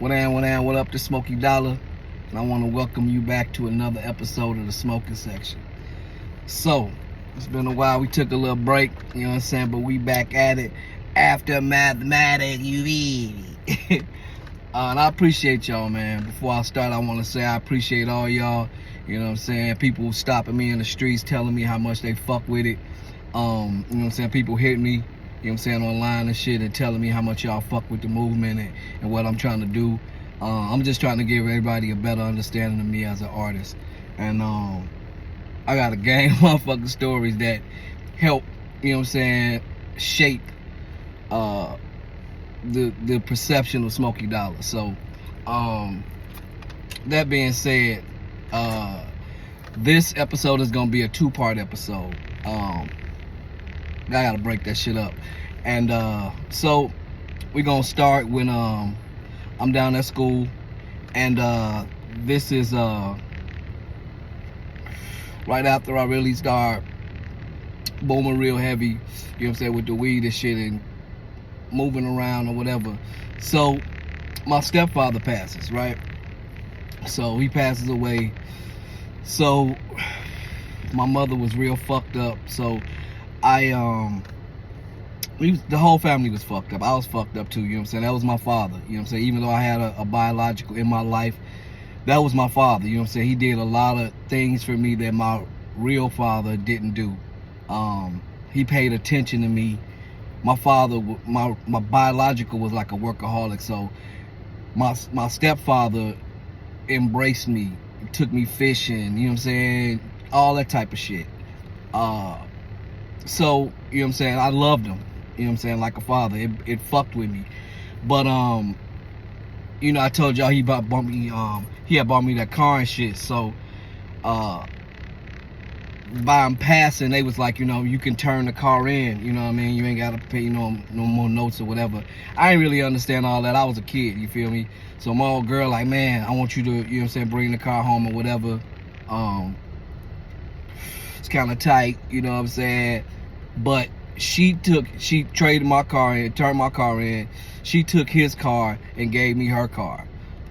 What up to Smokey Dollar? And I want to welcome you back to another episode of the Smoking Section. So, it's been a while. We took a little break, you know what I'm saying? But we back at it after mathematics, you read. And I appreciate y'all, man. Before I start, I want to say I appreciate all y'all. You know what I'm saying? People stopping me in the streets, telling me how much they fuck with it. You know what I'm saying? People hit me, you know what I'm saying, online and shit, and telling me how much y'all fuck with the movement and what I'm trying to do. I'm just trying to give everybody a better understanding of me as an artist. And I got a gang of motherfucking stories that help, you know what I'm saying, shape the perception of Smokey Dollar. So that being said, this episode is gonna be a two-part episode. I gotta break that shit up. And so we're gonna start when I'm down at school, and this is right after I really start booming real heavy, you know what I'm saying, with the weed and shit and moving around or whatever. So my stepfather passes, right? So he passes away. So my mother was real fucked up. So the whole family was fucked up. I was fucked up too, you know what I'm saying? That was my father, you know what I'm saying? Even though I had a biological in my life, that was my father, you know what I'm saying? He did a lot of things for me that my real father didn't do. He paid attention to me. My father, my biological was like a workaholic, so my stepfather embraced me, took me fishing, you know what I'm saying? All that type of shit. So, you know what I'm saying, I loved him, you know what I'm saying, like a father. It fucked with me. But you know, I told y'all he had bought me that car and shit. So by him passing, they was like, you know, you can turn the car in, you know what I mean? You ain't gotta pay, you know, no more notes or whatever. I didn't really understand all that. I was a kid, you feel me? So my old girl like, man, I want you to, you know what I'm saying, bring the car home or whatever. It's kind of tight, you know what I'm saying? But she traded my car in, turned my car in. She took his car and gave me her car.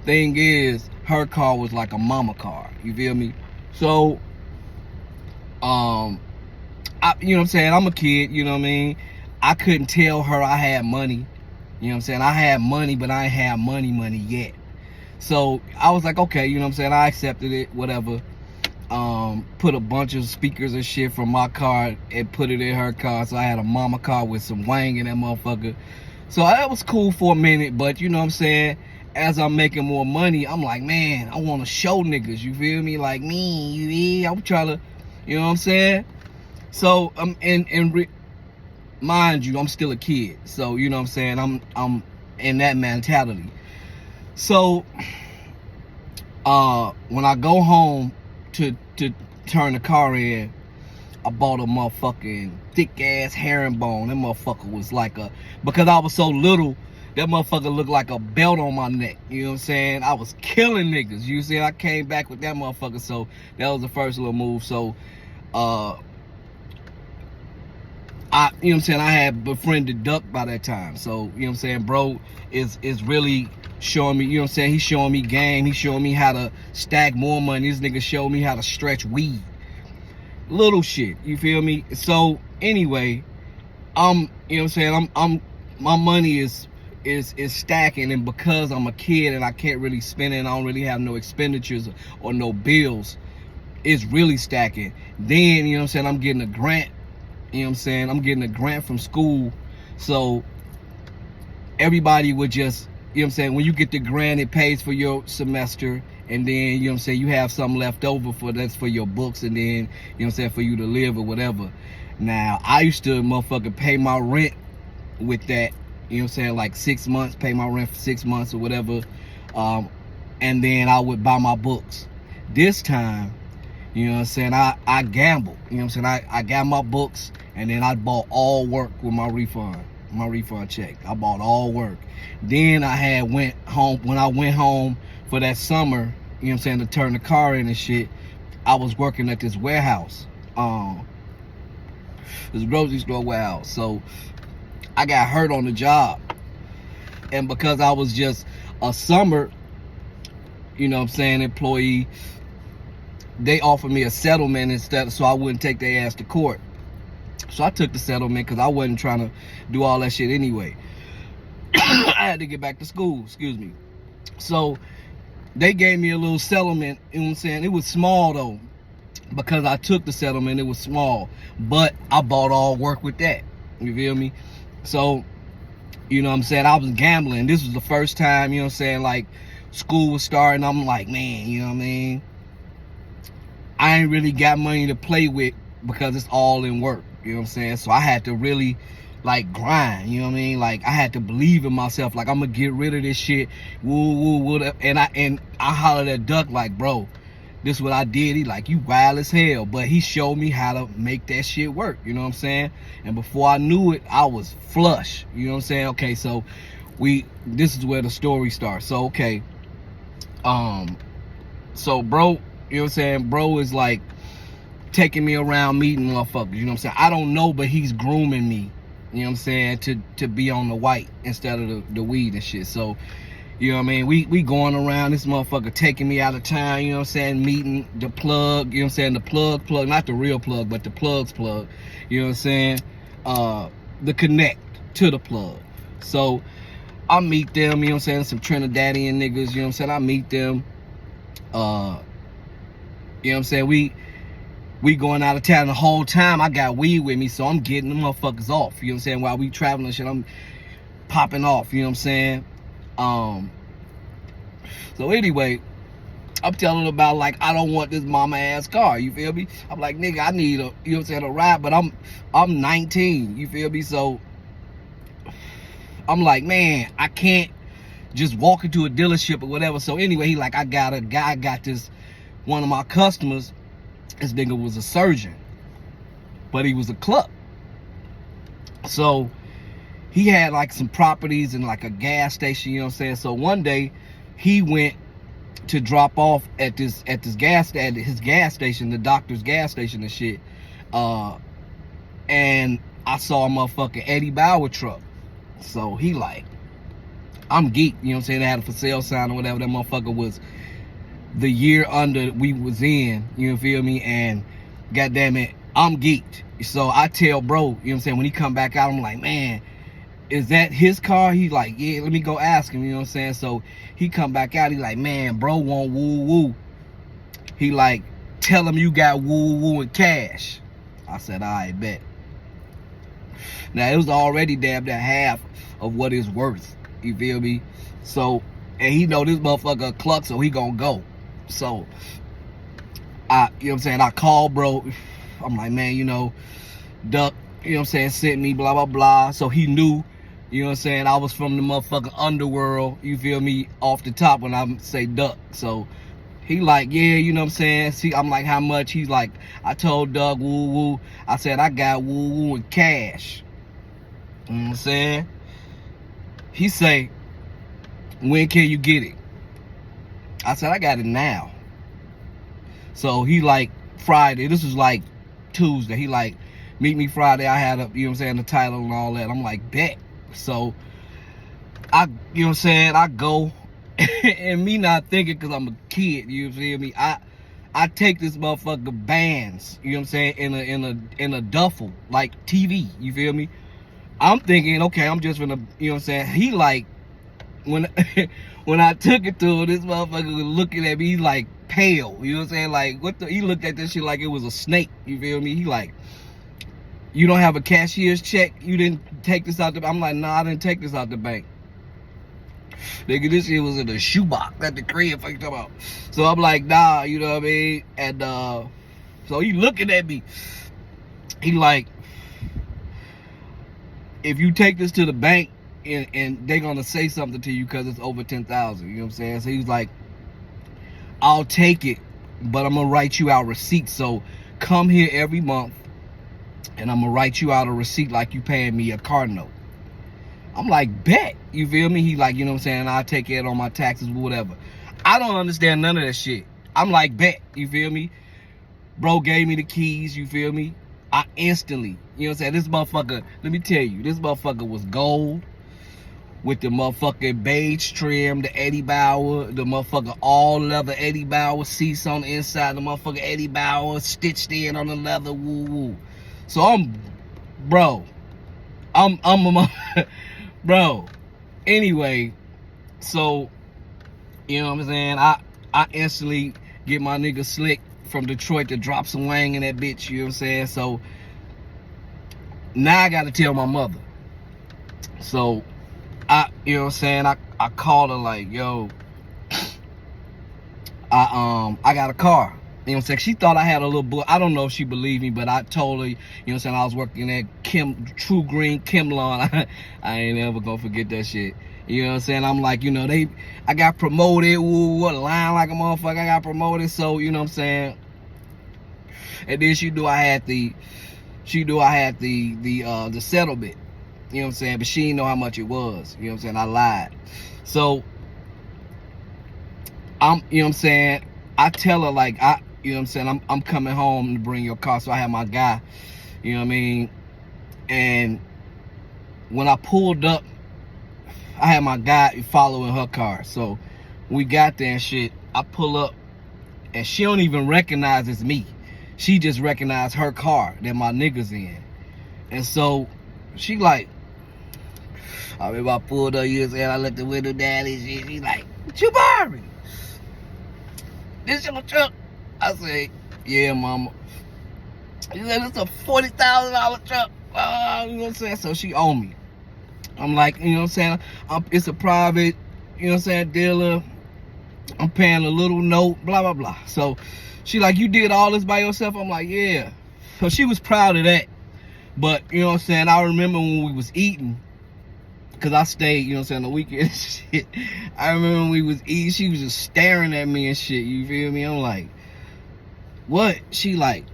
Thing is, her car was like a mama car, you feel me? So you know what I'm saying, I'm a kid, you know what I mean? I couldn't tell her I had money, you know what I'm saying? I had money, but I ain't had money yet. So I was like, okay, you know what I'm saying, I accepted it, whatever. Put a bunch of speakers and shit from my car and put it in her car. So I had a mama car with some wang in that motherfucker. So that was cool for a minute, but you know what I'm saying, as I'm making more money, I'm like, man, I want to show niggas, you feel me? Like me, I'm trying to, you know what I'm saying? So mind you, I'm still a kid. So you know what I'm saying, I'm in that mentality. So when I go home to turn the car in, I bought a motherfucking thick ass herringbone. That motherfucker was like because I was so little, that motherfucker looked like a belt on my neck. You know what I'm saying? I was killing niggas. You see, I came back with that motherfucker. So that was the first little move. So you know what I'm saying, I had befriended Duck by that time. So, you know what I'm saying, bro is really showing me, you know what I'm saying, he's showing me game, he's showing me how to stack more money. This nigga showed me how to stretch weed. Little shit, you feel me? So anyway, you know what I'm saying, my money is stacking, and because I'm a kid and I can't really spend it and I don't really have no expenditures or no bills, it's really stacking. Then, you know what I'm saying, I'm getting a grant. You know what I'm saying? I'm getting a grant from school. So everybody would just, you know what I'm saying, when you get the grant, it pays for your semester. And then, you know what I'm saying, you have something left over that's for your books, and then, you know what I'm saying, for you to live or whatever. Now, I used to motherfucking pay my rent with that, you know what I'm saying, like 6 months, pay my rent for 6 months or whatever. And then I would buy my books. This time, you know what I'm saying, I gambled. You know what I'm saying, I got my books, and then I bought all work with my refund check. I bought all work. Then I went home. When I went home for that summer, you know what I'm saying, to turn the car in and shit, I was working at this warehouse. This grocery store warehouse. So I got hurt on the job. And because I was just a summer, you know what I'm saying, employee, they offered me a settlement instead, so I wouldn't take their ass to court. So I took the settlement because I wasn't trying to do all that shit anyway. I had to get back to school, excuse me. So they gave me a little settlement, you know what I'm saying? It was small though, because I took the settlement, it was small. But I bought all work with that, you feel me? So, you know what I'm saying, I was gambling. This was the first time, you know what I'm saying, like, school was starting. I'm like, man, you know what I mean? I ain't really got money to play with because it's all in work, you know what I'm saying? So I had to really, like, grind, you know what I mean? Like, I had to believe in myself, like, I'm gonna get rid of this shit, woo, woo, and I hollered at Duck, like, bro, this is what I did. He like, you wild as hell, but he showed me how to make that shit work, you know what I'm saying? And before I knew it, I was flush, you know what I'm saying? Okay, so this is where the story starts. So, okay, so bro, you know what I'm saying, bro is like taking me around meeting motherfuckers, you know what I'm saying? I don't know, but he's grooming me, you know what I'm saying, to be on the white instead of the weed and shit. So, you know what I mean, we going around, this motherfucker taking me out of town, you know what I'm saying, meeting the plug, you know what I'm saying, the plug, not the real plug, but the plug's plug, you know what I'm saying, the connect to the plug. So I meet them, you know what I'm saying, some Trinidadian niggas, you know what I'm saying, I meet them, you know what I'm saying, we going out of town. The whole time I got weed with me, so I'm getting the motherfuckers off, you know what I'm saying, while we traveling and shit, I'm popping off, you know what I'm saying. So anyway, I'm telling about, like, I don't want this mama ass car, you feel me? I'm like, nigga, I need a, you know what I'm saying, a ride, but I'm 19, you feel me? So I'm like, man, I can't just walk into a dealership or whatever. So anyway, he like, I got this, one of my customers, this nigga was a surgeon, but he was a cluck. So he had like some properties and like a gas station, you know what I'm saying? So one day he went to drop off at his gas station, the doctor's gas station and shit. And I saw a motherfucking Eddie Bauer truck. So he like, I'm geeked, you know what I'm saying? They had a for sale sign or whatever. That motherfucker was the year under we was in, you feel me? And goddamn it, I'm geeked. So I tell bro, you know what I'm saying, when he come back out, I'm like, man, is that his car? He like, yeah, let me go ask him, you know what I'm saying? So he come back out, he like, man, bro want woo woo. He like, tell him you got woo woo and cash. I said, all right, bet. Now it was already damn near half of what it's worth, you feel me? So, and he know this motherfucker a cluck, so he gonna go. So I, you know what I'm saying, I called bro. I'm like, man, you know, Duck, you know what I'm saying, sent me blah blah blah. So he knew, you know what I'm saying, I was from the motherfucking underworld, you feel me, off the top when I say Duck. So he like, yeah, you know what I'm saying. See, I'm like, how much? He's like, I told Doug woo woo. I said, I got woo woo and cash. You know what I'm saying? He say, when can you get it? I said, I got it now. So he like, Friday, this was like Tuesday. He like, meet me Friday. I had a, you know what I'm saying, the title and all that. I'm like, bet. So I, you know what I'm saying, I go, and me not thinking because I'm a kid, you feel me? I take this motherfucker bands, you know what I'm saying, in a duffel, like TV, you feel me? I'm thinking, okay, I'm just gonna, you know what I'm saying? He like, when when I took it to him, this motherfucker was looking at me, he like pale, you know what I'm saying? Like, what the, he looked at this shit like it was a snake, you feel me? He like, you don't have a cashier's check? You didn't take this out the, I'm like, nah, I didn't take this out the bank. Nigga, this shit was in a shoebox at the crib, fuck you talking about. So I'm like, nah, you know what I mean? And so he looking at me. He like, if you take this to the bank and they gonna say something to you because it's over 10,000, you know what I'm saying? So he was like, I'll take it, but I'm gonna write you out receipts. So come here every month and I'm gonna write you out a receipt like you paying me a car note. I'm like, bet, you feel me? He like, you know what I'm saying, I'll take it on my taxes, whatever. I don't understand none of that shit. I'm like, bet, you feel me? Bro gave me the keys, you feel me? I instantly, you know what I'm saying, this motherfucker, let me tell you, this motherfucker was gold, with the motherfucking beige trim, the Eddie Bauer, the motherfucking all leather Eddie Bauer seats on the inside, the motherfucking Eddie Bauer stitched in on the leather, woo woo. So bro. Anyway, so you know what I'm saying? I instantly get my nigga Slick from Detroit to drop some wang in that bitch, you know what I'm saying? So now I gotta tell my mother. So you know what I'm saying? I called her like, yo, I got a car. You know what I'm saying? She thought I had a little boy. I don't know if she believed me, but I told her, you know what I'm saying, I was working at True Green Kimlon. I ain't ever gonna forget that shit. You know what I'm saying? I'm like, you know, I got promoted, what a line like a motherfucker, I got promoted, so you know what I'm saying? And then she knew I had the settlement. You know what I'm saying? But she didn't know how much it was. You know what I'm saying? I lied. So you know what I'm saying? I tell her like you know what I'm saying, I'm coming home to bring your car. So I have my guy, you know what I mean? And when I pulled up, I had my guy following her car. So we got there and shit, I pull up and she don't even recognize it's me. She just recognized her car that my nigga's in. And so she like, I remember I pulled up, you know what I'm saying, I let the window down and shit. She like, Jabari, this your truck? I say, yeah, mama. She said, it's a $40,000 truck. You know what I'm saying? So she owe me. I'm like, you know what I'm saying? It's a private, you know what I'm saying, dealer. I'm paying a little note, blah, blah, blah. So she like, you did all this by yourself? I'm like, yeah. So she was proud of that. But, you know what I'm saying, I remember when we was eating, because I stayed, you know what I'm saying, the weekend shit. I remember when we was eating, she was just staring at me and shit, you feel me? I'm like, what? She like,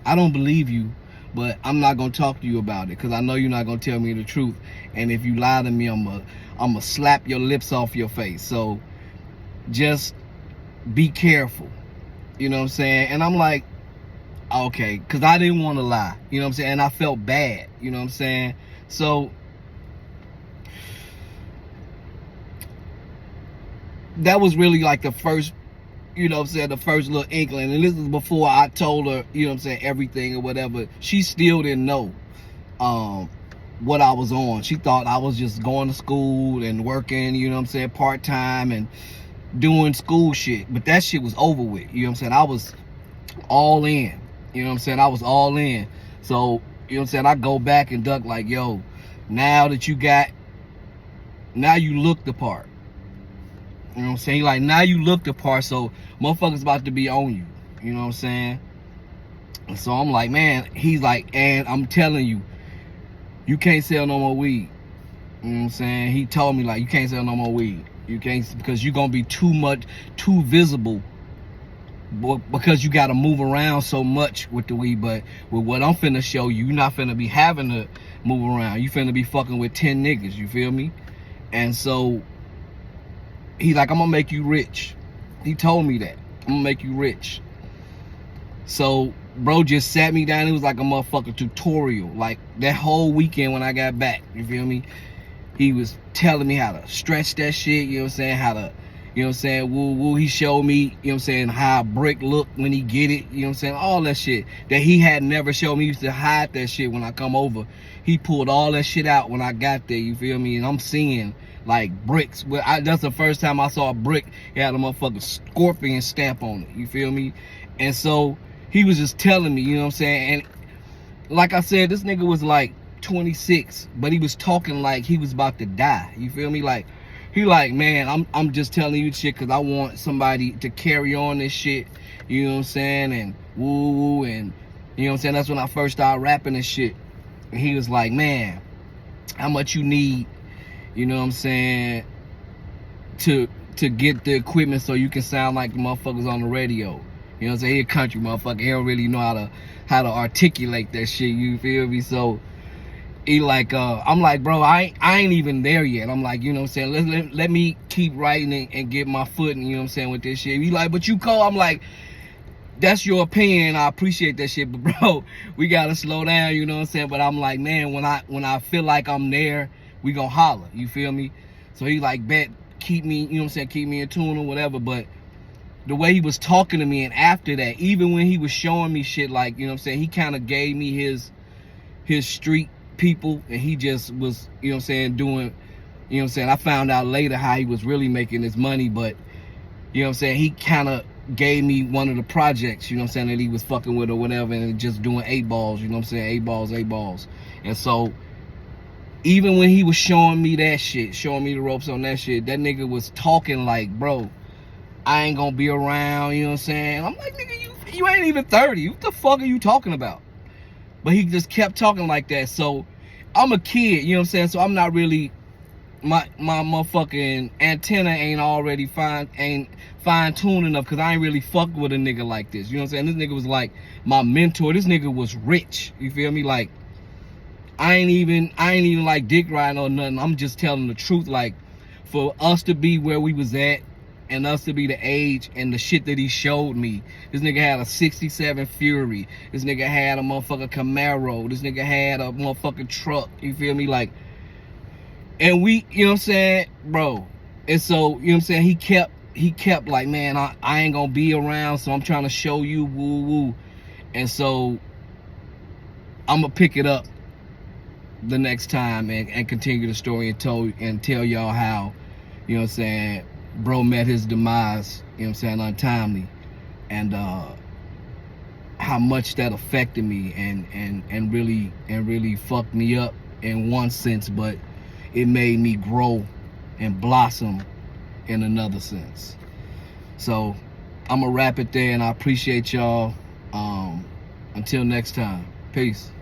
I don't believe you, but I'm not gonna talk to you about it, because I know you're not gonna tell me the truth. And if you lie to me, I'm gonna slap your lips off your face. So just be careful. You know what I'm saying? And I'm like, okay, because I didn't want to lie. You know what I'm saying? And I felt bad. You know what I'm saying? So that was really like the first, you know what I'm saying, the first little inkling. And this is before I told her, you know what I'm saying, everything or whatever. She still didn't know what I was on. She thought I was just going to school and working, you know what I'm saying, part-time and doing school shit. But that shit was over with. You know what I'm saying? I was all in. You know what I'm saying? I was all in. So, you know what I'm saying, I go back and duck like, yo, now you look the part. You know what I'm saying? Like, now you look the part, so motherfuckers about to be on you. You know what I'm saying? And so I'm like, man, he's like, and I'm telling you, you can't sell no more weed. You know what I'm saying? He told me, like, you can't sell no more weed. You can't, because you're going to be too visible, because you got to move around so much with the weed. But with what I'm finna show you, you're not finna be having to move around. You finna be fucking with 10 niggas, you feel me? And so he's like, I'm gonna make you rich. He told me that. I'm gonna make you rich. So bro just sat me down. It was like a motherfucking tutorial. Like that whole weekend when I got back, you feel me? He was telling me how to stretch that shit, you know what I'm saying? How to, you know what I'm saying, woo woo. He showed me, you know what I'm saying, how a brick look when he get it, you know what I'm saying? All that shit that he had never showed me. He used to hide that shit when I come over. He pulled all that shit out when I got there, you feel me? And I'm seeing like bricks. That's the first time I saw a brick. It had a motherfucking scorpion stamp on it, you feel me? And so he was just telling me, you know what I'm saying? And like I said, this nigga was like 26, but he was talking like he was about to die, you feel me? Like, he like, man, I'm just telling you shit because I want somebody to carry on this shit, you know what I'm saying? And woo woo, and you know what I'm saying? That's when I first started rapping and shit. And he was like, man, how much you need, you know what I'm saying, to get the equipment so you can sound like the motherfuckers on the radio. You know what I'm saying? He a country motherfucker. He don't really know how to articulate that shit, you feel me? So he like, I'm like, bro, I ain't even there yet. I'm like, you know what I'm saying, let me keep writing and get my footing, you know what I'm saying, with this shit. He like, but you cold. I'm like, that's your opinion, I appreciate that shit, but bro, we gotta slow down, you know what I'm saying? But I'm like, man, when I feel like I'm there, we gonna holler, you feel me? So he like, bet, keep me, you know what I'm saying, keep me in tune or whatever. But the way he was talking to me, and after that, even when he was showing me shit, like, you know what I'm saying, he kind of gave me his street people, and he just was, you know what I'm saying, doing, you know what I'm saying, I found out later how he was really making his money, but, you know what I'm saying, he kind of gave me one of the projects, you know what I'm saying, that he was fucking with or whatever, and just doing 8 balls, you know what I'm saying, 8 balls. And so, even when he was showing me that shit, showing me the ropes on that shit, that nigga was talking like, bro, I ain't gonna be around, you know what I'm saying? I'm like, nigga, you ain't even 30. What the fuck are you talking about? But he just kept talking like that. So, I'm a kid, you know what I'm saying? So, I'm not really, my motherfucking antenna ain't already fine-tuned enough, because I ain't really fucked with a nigga like this. You know what I'm saying? This nigga was like my mentor. This nigga was rich. You feel me? Like, I ain't even like dick riding or nothing. I'm just telling the truth. Like, for us to be where we was at, and us to be the age and the shit that he showed me. This nigga had a 67 Fury. This nigga had a motherfucking Camaro. This nigga had a motherfucking truck. You feel me? Like, and we, you know what I'm saying, bro. And so, you know what I'm saying, he kept like, man, I ain't gonna be around, so I'm trying to show you, woo woo. And so, I'm gonna pick it up the next time and continue the story and tell y'all how, you know what I'm saying, bro met his demise, you know what I'm saying, untimely, and how much that affected me and really fucked me up in one sense, but it made me grow and blossom in another sense. So I'm gonna wrap it there, and I appreciate y'all. Until next time, peace.